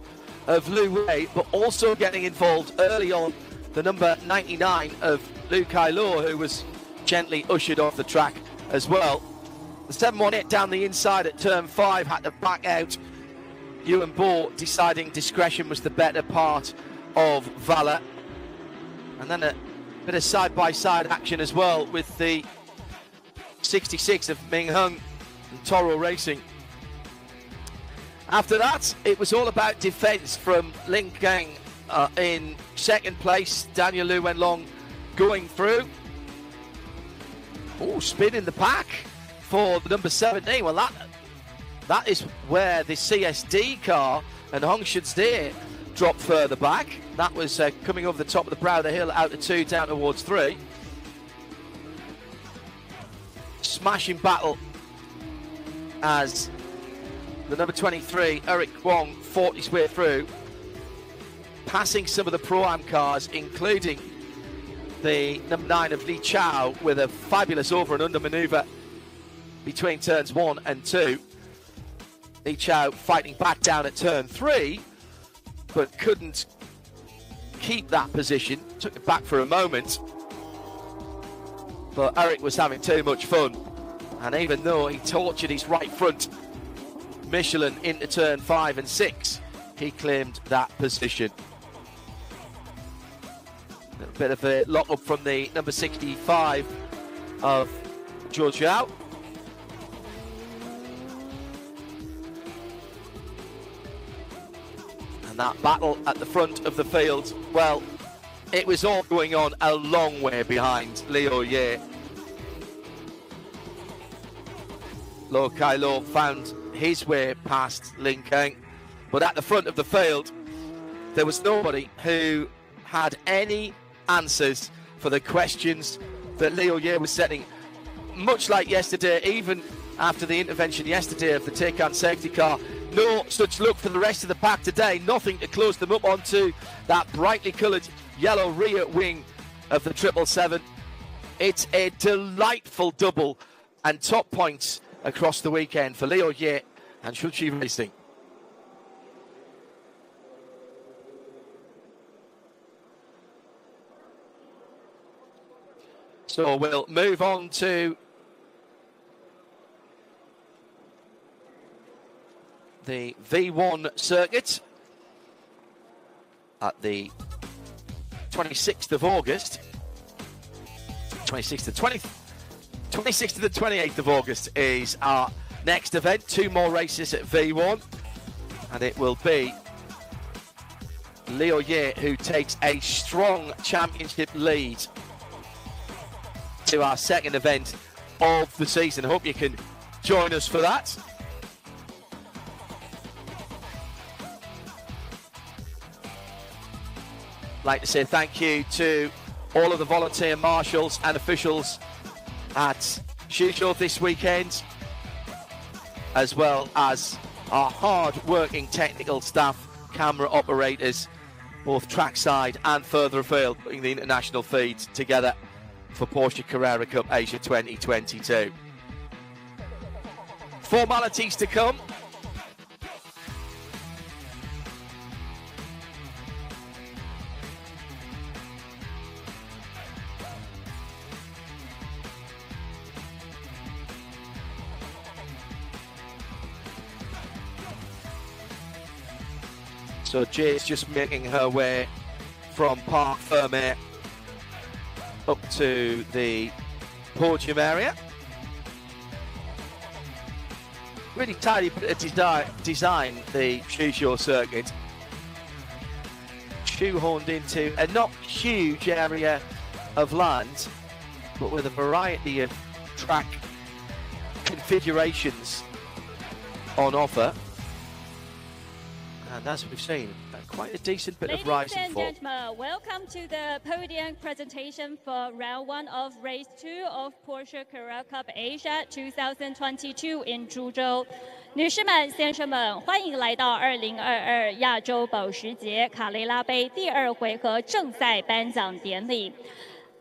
Speaker 2: of Lu Wei, but also getting involved early on, the number 99 of Lu Kai Lo, who was gently ushered off the track as well. The 718 down the inside at turn 5 had to back out. Ewan Bo deciding discretion was the better part of Valor. And then a bit of side-by-side action as well with the 66 of Ming Hung and Toro Racing. After that, it was all about defence from Lin Kang in second place. Daniel Liu Wenlong going through. Oh, spin in the pack for the number 17. Well, that is where the CSD car and Hong Shunzhe dropped further back. That was coming over the top of the brow of the hill out to 2, down towards 3. Smashing battle as the number 23, Eric Kwong, fought his way through, passing some of the Pro-Am cars, including the number 9 of Li Chao, with a fabulous over and under manoeuvre between turns 1 and 2. Li Chao fighting back down at turn 3, but couldn't keep that position. Took it back for a moment, but Eric was having too much fun. And even though he tortured his right front Michelin into turn 5 and 6, he claimed that position. A little bit of a lock up from the number 65 of Zhou Zhao. And that battle at the front of the field, well, it was all going on a long way behind Liu Ye. Lo Kai Lo found his way past Lin Kang, but at the front of the field, there was nobody who had any answers for the questions that Liu Ye was setting. Much like yesterday, even after the intervention yesterday of the Taycan safety car, no such look for the rest of the pack today. Nothing to close them up onto that brightly coloured yellow rear wing of the 777. It's a delightful double and top points across the weekend for Liu Ye and Shuqi Racing. So we'll move on to the V1 circuit at the 26th of August. 26th to the 28th of August is our next event. 2 more races at V1, and it will be Liu Ye who takes a strong championship lead to our second event of the season. I hope you can join us for that. I'd like to say thank you to all of the volunteer marshals and officials at Shuzhou this weekend, as well as our hard-working technical staff, camera operators, both trackside and further afield, putting the international feed together for Porsche Carrera Cup Asia 2022. Formalities to come. So Jay's just making her way from Parc Fermé up to the podium area. Really tidy bit of design, the Shuzhou circuit. Shoehorned into a not huge area of land, but with a variety of track configurations on offer. And as we've seen, quite a decent bit of rise and fall.
Speaker 3: Ladies and gentlemen, welcome to the podium presentation for round 1 of race 2 of Porsche Carrera Cup Asia 2022 in Zhuzhou. 女士们、先生们，欢迎来到2022亚洲保时捷卡雷拉杯第2回合正赛颁奖典礼。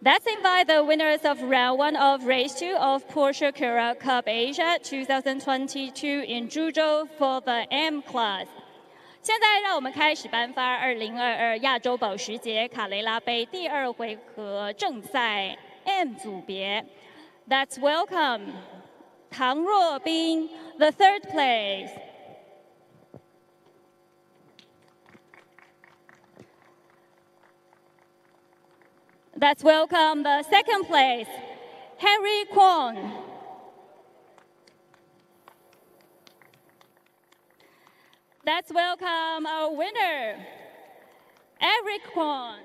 Speaker 3: Let's invite the winners of round 1 of race 2 of Porsche Carrera Cup Asia 2022 in Zhuzhou for the M class. 现在让我们开始颁发2022亚洲保时捷卡雷拉杯第2回合正赛 M 组别。Let's welcome 唐若冰 the 3rd place. Let's welcome the 2nd place, Henry Kwon. Let's welcome our winner, Henry Kwon.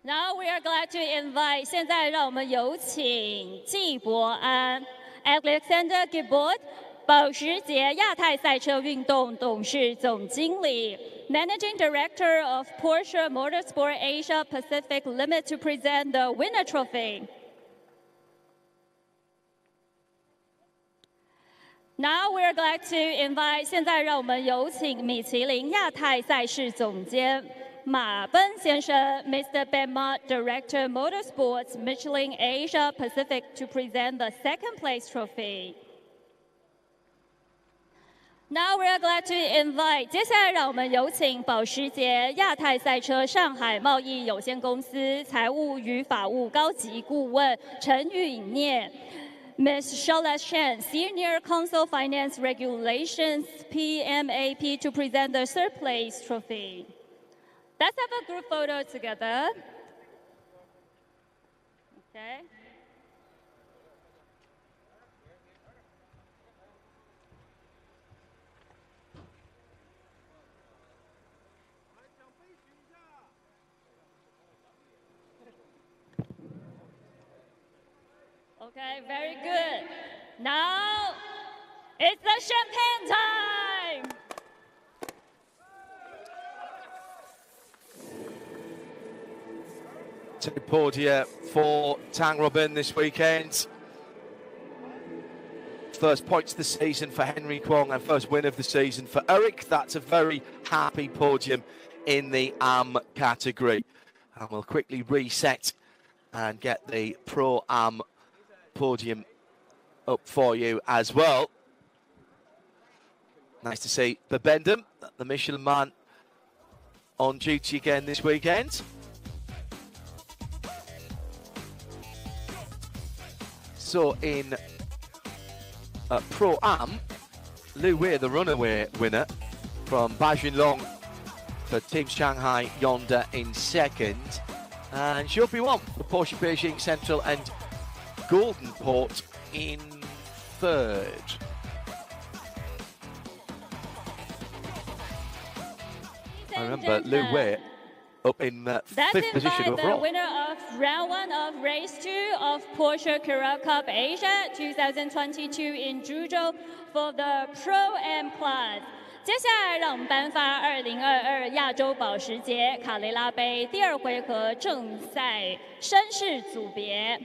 Speaker 3: Now we are glad to invite. 现在让我们有请纪伯安 Alexander Gibbot 保时捷亚太赛车运动董事总经理 Managing Director of Porsche Motorsport Asia Pacific Limited to present the winner trophy. Now we are glad to invite. 现在让我们有请米其林亚太赛事总监马奔先生 Mr. Ben Mott, Director Motorsports Michelin Asia Pacific to present the second place trophy. Now we are glad to invite. 接下来让我们有请保时捷亚太赛车上海贸易有限公司财务与法务高级顾问陈允念 Ms. Charlotte Shen, Senior Counsel Finance Regulations PMAP to present the third place trophy. Let's have a group photo together. Okay. Okay, very good. Now, it's the champagne time!
Speaker 2: To Podium for Tang Robin this weekend. First points of the season for Henry Kwong and first win of the season for Eric. That's a very happy podium in the AM category. And we'll quickly reset and get the Pro Am podium up for you as well. Nice to see Babendum, the Michelin man, on duty again this weekend. So in Pro Am, Liu Wei, the runaway winner from Bajun Long for Team Shanghai Yonda in second, and Xiaopi Wang for Porsche Beijing Central and Golden Port in third. I remember Liu Wei up in fifth position overall.
Speaker 3: The winner of round 1 of race 2 of Porsche Carrera Cup Asia 2022 in Zhuzhou for the Pro M Class. 接下来让我们颁发2022亚洲保时捷卡雷拉杯第2回合正赛绅士组别。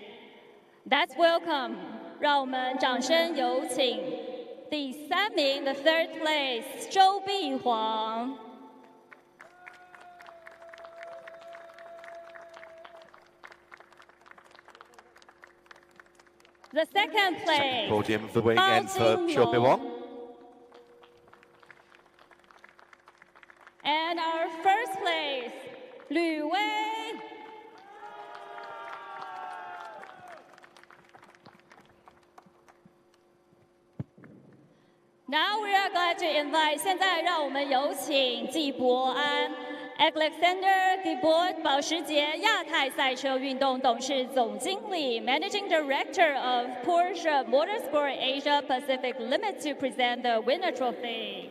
Speaker 3: That's welcome. 让我们掌声有请第3名 ，the third place 周碧煌。The second place,
Speaker 2: podium of the weekend for Xiaopi Wang.
Speaker 3: And our first place, Liu Wei. Now we are glad to invite. 现在让我们有请纪伯安 Alexander Gibbot 保时捷亚太赛车运动董事总经理 Managing Director of Porsche Motorsport Asia Pacific Limited to present the winner trophy.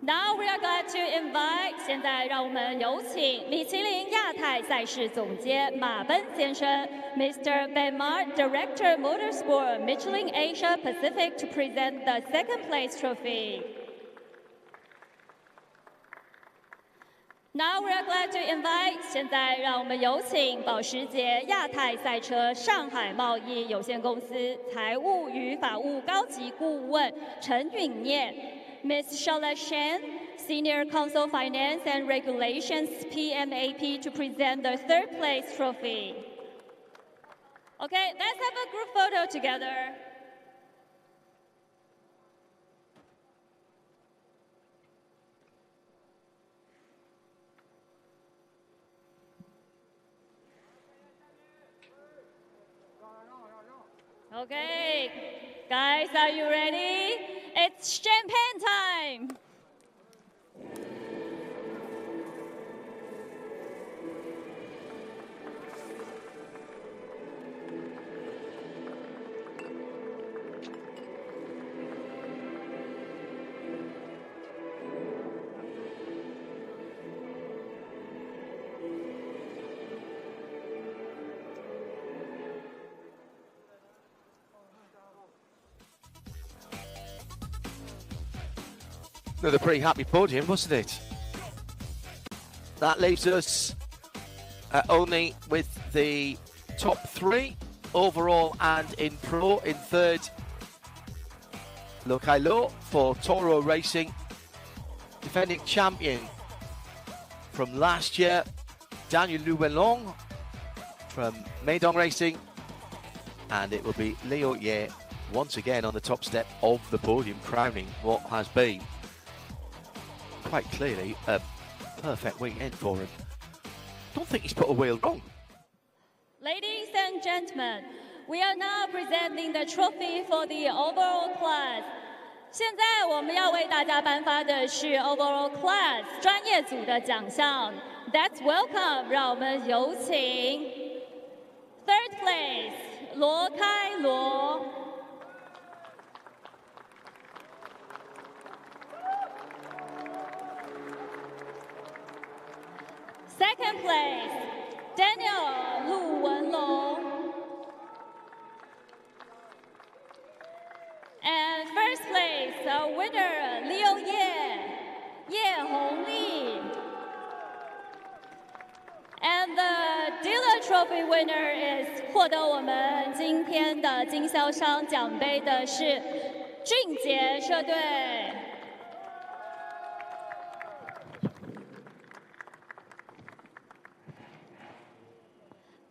Speaker 3: Now we are glad to invite. 现在让我们有请米其林亚太赛事总监马奔先生 Mr. Ben Mott, Director Motorsport Michelin Asia Pacific to present the second place trophy. Now we are glad to invite. 现在让我们有请保时捷亚太赛车上海贸易有限公司财务与法务高级顾问陈允念 Ms. Charlotte Shen, Senior Counsel Finance and Regulations PMAP to present the third place trophy. Okay, let's have a group photo together. Okay, guys, are you ready? It's champagne time!
Speaker 2: Another pretty happy podium, wasn't it? That leaves us only with the top 3 overall and in Pro. In third, Locailo for Toro Racing, defending champion from last year, Daniel Llewellyn from Meidong Racing, and it will be Leo Ye once again on the top step of the podium, crowning what has been quite clearly a perfect weekend for him. Don't think he's put a wheel wrong.
Speaker 3: Ladies and gentlemen, we are now presenting the trophy for the overall class. 现在我们要为大家颁发的是 Overall Class 专业组的奖项。That's welcome， 让我们有请 Third place 罗开罗。Second place Daniel 陆文龙。And first place, our winner, Liu Ye, Ye Hongli. And the dealer trophy winner is 获得我们今天的经销商奖杯的是俊杰车队。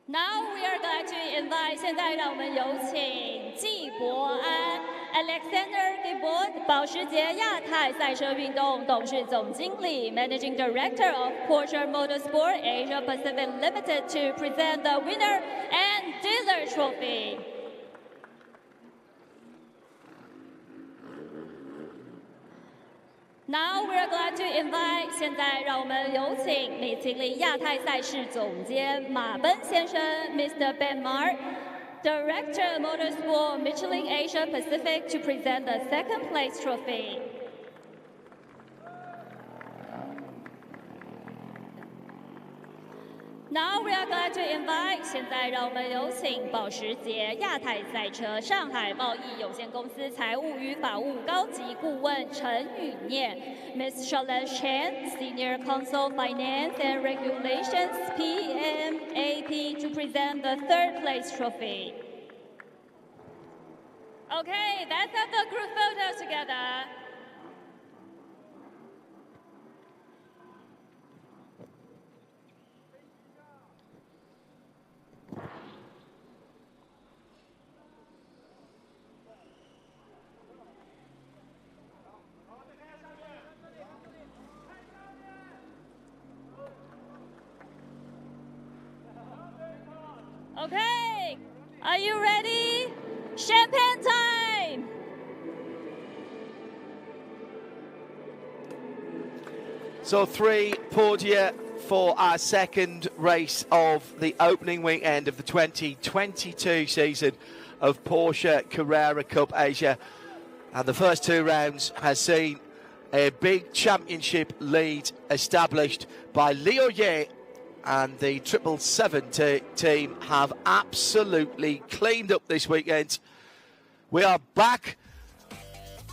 Speaker 3: Now we are glad to invite 现在让我们有请纪伯安 Alexander Gibot 保时捷亚太赛车运动董事总经理 Managing Director of Porsche Motorsport Asia Pacific Limited to present the winner and dealer trophy. Now we are glad to invite 现在让我们有请米其林亚太赛事总监马奔先生 Mr. Ben Mark, Director Motorsport Michelin Asia Pacific to present the second place trophy. Now we are glad to invite 现在让我们有请保时捷亚太赛车上海贸易有限公司财务与法务高级顾问陈宇念 Ms. Charlotte Chen, Senior Counsel Finance and Regulations PMAP to present the third place trophy. Okay, let's have the group photos together. Okay, are you ready? Champagne time!
Speaker 2: So 3 podia for our second race of the opening weekend of the 2022 season of Porsche Carrera Cup Asia. And the first 2 rounds has seen a big championship lead established by Liu Ye, and the 777 team have absolutely cleaned up this weekend. We are back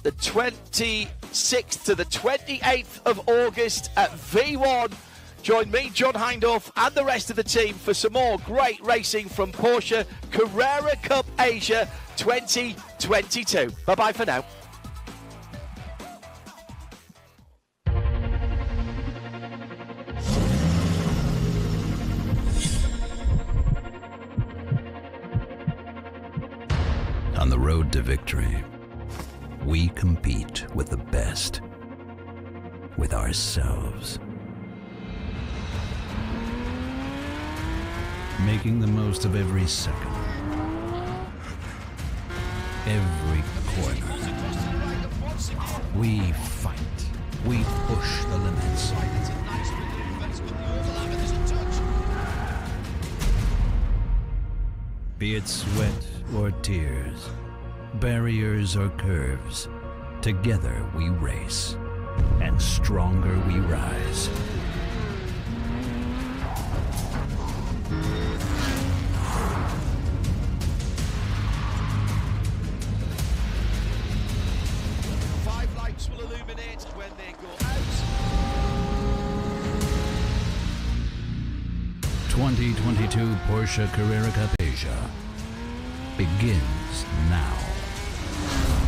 Speaker 2: the 26th to the 28th of August at V1. Join me, John Hindhaugh, and the rest of the team for some more great racing from Porsche Carrera Cup Asia 2022. Bye-bye for now.
Speaker 1: On the road to victory, we compete with the best, with ourselves. Making the most of every second, every corner. We fight, we push the limits. Be it sweat or tears, barriers or curves, together we race, and stronger we rise.
Speaker 2: Five lights will illuminate when they
Speaker 1: 2022 Porsche Carrera Cup Asia begins now.